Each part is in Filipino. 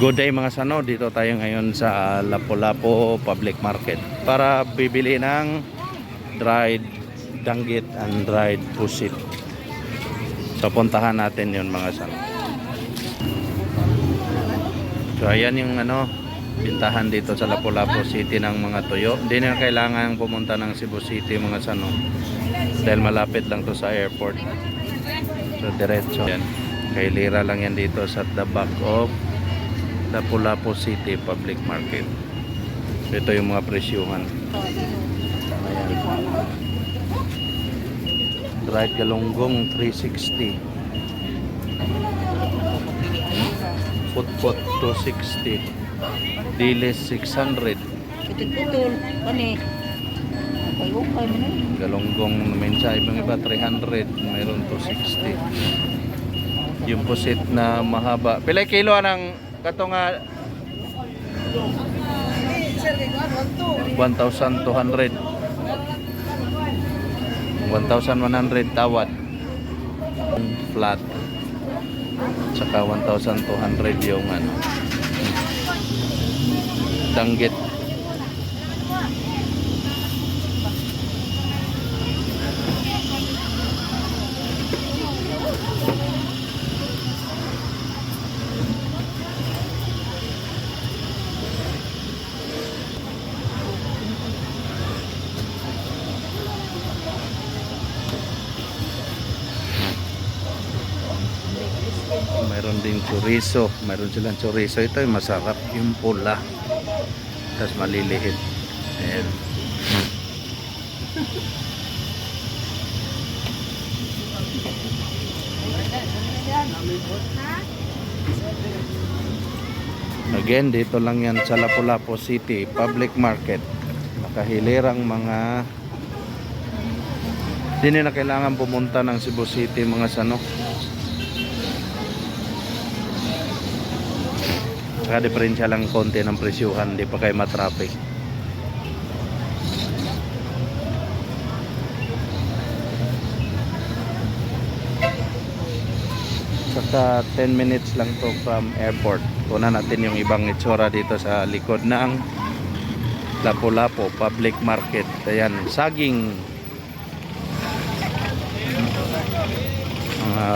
Good day mga sano, dito tayo ngayon sa Lapu-Lapu Public Market para bibili ng dried danggit and dried pusit. So puntahan natin yun mga sano. So ayan yung bintahan dito sa Lapu-Lapu City ng mga tuyo. Hindi na kailangan pumunta ng Cebu City mga sano dahil malapit lang to sa airport. So diretso yan. Kay lira lang yan dito sa the back of Lapu-Lapu City Public Market. Ito yung mga presyuhan. Ayan. Dried galunggong 360. Putpot 260. Dilis 600. Putol-putol. Kani. Ukay-ukay mo na. Galunggong minsan ibang iba 300. Mayroon 260. Yung pusit na mahaba. Pilay kilo ng kato nga 1,200 1,100 tawad flat saka 1,200 yung danggit. Mayroon din chorizo, mayroon silang chorizo. Ito yung masarap, yung pula tapos maliliit. Ayan. Again, dito lang yan sa Lapu-Lapu City Public Market. Nakahilirang mga hindi na kailangan pumunta ng Cebu City mga sano. Diferensya lang konti ng presyuhan, hindi pa kayo matraffic. Saka 10 minutes lang to from airport. Kunan natin yung ibang itsura dito sa likod ng Lapu-Lapu Public Market. Ayan, saging,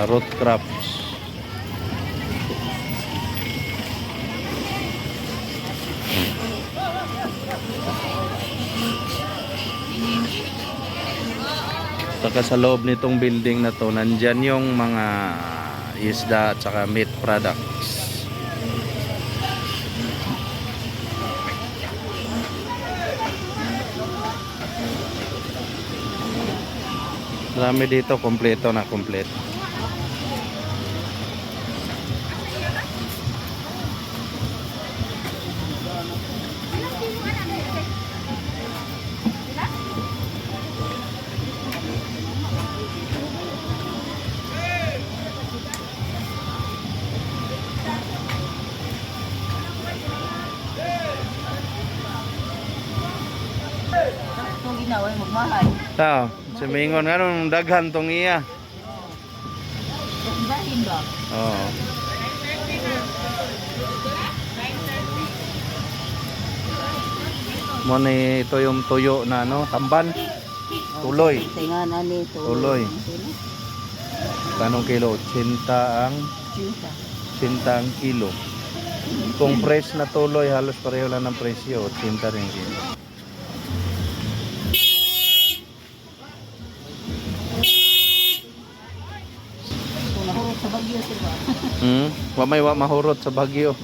root crops, saka sa loob nitong building na to nandyan yung mga isda at saka meat products. Marami dito, kompleto na kompleto. Itong ginawa ay magmahal. Tao, sumingon nga nung daghan tong iya. Bahin ba? Oo. Mo ni ito yung tuyo na tamban. Tuloy. Tinganan ni Tuloy. Kanong kilo? 80 ang 80 ang kilo. Kung fresh na tuloy, halos pareho lang ng presyo, 80 rin kilo. Nahurot sa Bagyo sila. Wa mahurot sa Bagyo.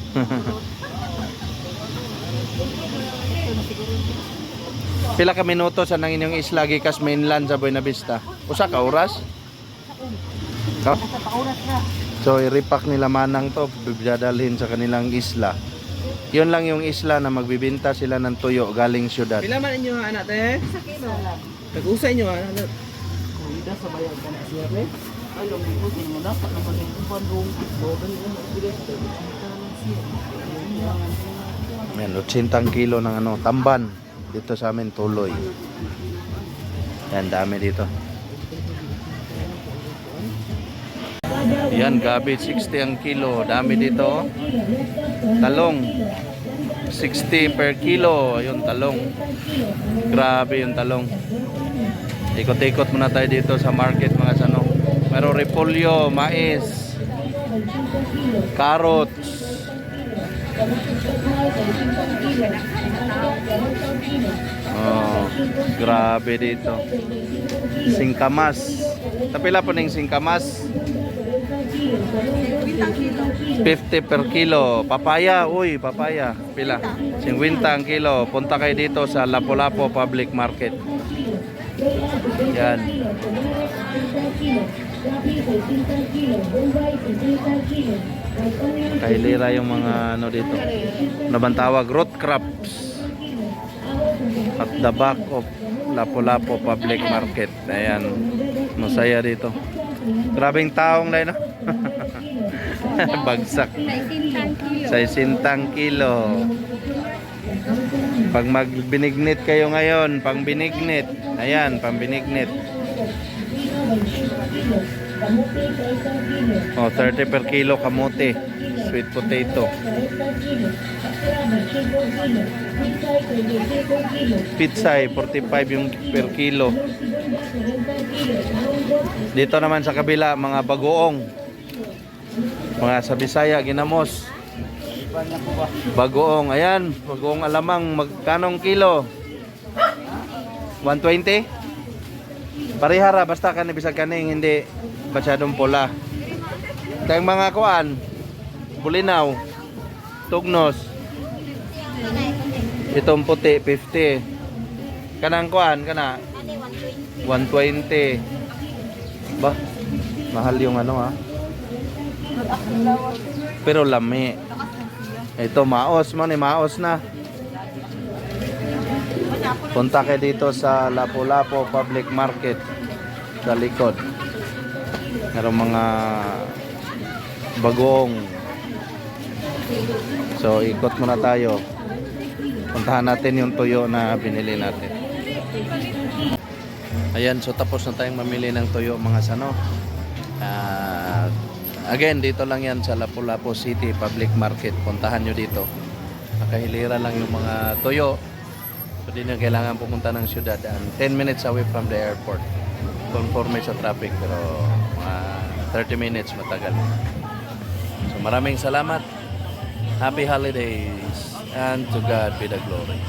Pila ka minuto sa nang inyong isla gikas mainland sa Buena Vista? Usa ka oras? Oh. Sa pauras na. So i-repack nila manang to, bibadalhin sa kanilang isla. Yun lang yung isla na magbibenta sila ng tuyo galing syudad. Pila man inyo anak te? Sa kilo lang. Tag-usay inyo anak. Kuida sa bayan ka na siya rin. Ay, yung bukod, yung mga dapat na pag-iupan doon. Doon yung magbigay sa Ayan, 80 kilo ng tamban dito sa amin, tuloy. Yan, dami dito. Yan, gabi 60 ang kilo. Dami dito. Talong 60 per kilo. Ayun, talong. Grabe yung talong. Ikot-ikot muna tayo dito sa market mga sano. Meron repolyo, mais, carrots. Oh, grabe dito. Singkamas. Tapila po ng singkamas. 50 per kilo. Papaya, uy, papaya. Pila? 50 ang kilo. Punta kayo dito sa Lapu-Lapu Public Market. Yan. Kailira yung mga ano dito. Nabantawag root crops. At the back of Lapu-Lapu Public Market. Ayan. Masaya dito. Grabing taong na yun. Bagsak. 60 kilo. Pag magbinignit kayo ngayon, pang binignit. Ayan, pang binignit. Oh, 30 per kilo kamote. Sweet potato. Pitsay, 45 yung per kilo. Dito naman sa kabila, mga bagoong. Mga sa Bisaya, ginamos. Bagoong, ayan, bagoong alamang, magkanong kilo? 120? Parihara, basta ka bisag kaning hindi masyadong pula. Tayong mga kuan, bulinaw, tugnos. Itong puti, 50. Kanang kuan, kana? 120. Ba, mahal yung ano ha? Pero lami. Ito maos man, maos na. Punta kayo dito sa Lapu-Lapu Public Market sa likod. Merong mga bagong. So ikot muna tayo. Puntahan natin yung tuyo na binili natin. Ayan, so tapos na tayong mamili ng tuyo mga sano. Again, dito lang yan sa Lapu-Lapu City Public Market. Puntahan nyo dito. Nakahilira lang yung mga tuyo. So, di nyo kailangan pumunta ng syudad. 10 minutes away from the airport. Conforme sa traffic, pero 30 minutes matagal. So, maraming salamat. Happy holidays. And to God be the glory.